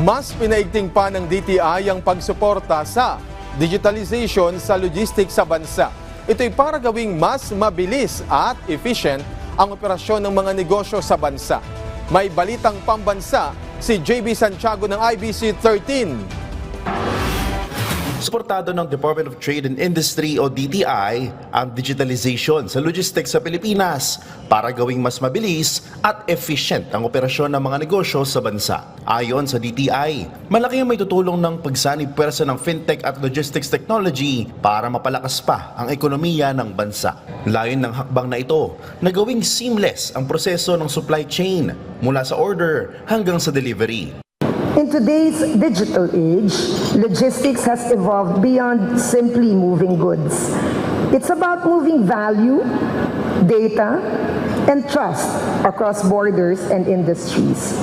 Mas pinaigting pa ng DTI ang pagsuporta sa digitalization sa logistics sa bansa. Ito'y para gawing mas mabilis at efficient ang operasyon ng mga negosyo sa bansa. May balitang pambansa si JB Santiago ng IBC 13. Suportado ng Department of Trade and Industry o DTI ang digitalization sa logistics sa Pilipinas para gawing mas mabilis at efficient ang operasyon ng mga negosyo sa bansa. Ayon sa DTI, malaki ang may tutulong ng pagsanib pwersa ng fintech at logistics technology para mapalakas pa ang ekonomiya ng bansa. Layon ng hakbang na ito na gawing seamless ang proseso ng supply chain mula sa order hanggang sa delivery. In today's digital age, logistics has evolved beyond simply moving goods. It's about moving value, data, and trust across borders and industries.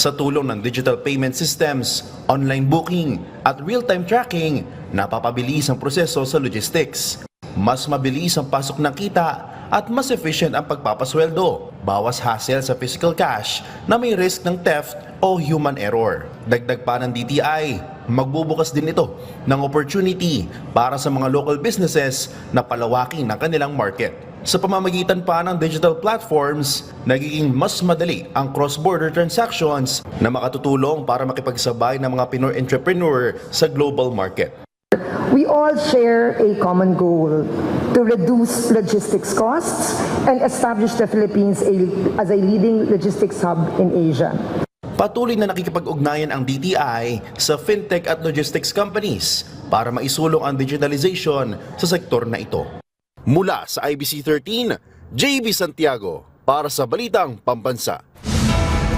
Sa tulong ng digital payment systems, online booking, at real-time tracking, napapabilis ang proseso sa logistics. Mas mabilis ang pasok ng kita at mas efficient ang pagpapasweldo. Bawas hassle sa physical cash na may risk ng theft o human error. Dagdag pa ng DTI, magbubukas din ito ng opportunity para sa mga local businesses na palawakin ang kanilang market. Sa pamamagitan pa ng digital platforms, nagiging mas madali ang cross-border transactions na makatutulong para makipagsabay ng mga Pinoy entrepreneur sa global market. We all share a common goal to reduce logistics costs and establish the Philippines as a leading logistics hub in Asia. Patuloy na nakikipag-ugnayan ang DTI sa fintech at logistics companies para maisulong ang digitalization sa sektor na ito. Mula sa IBC 13, JB Santiago para sa Balitang Pambansa.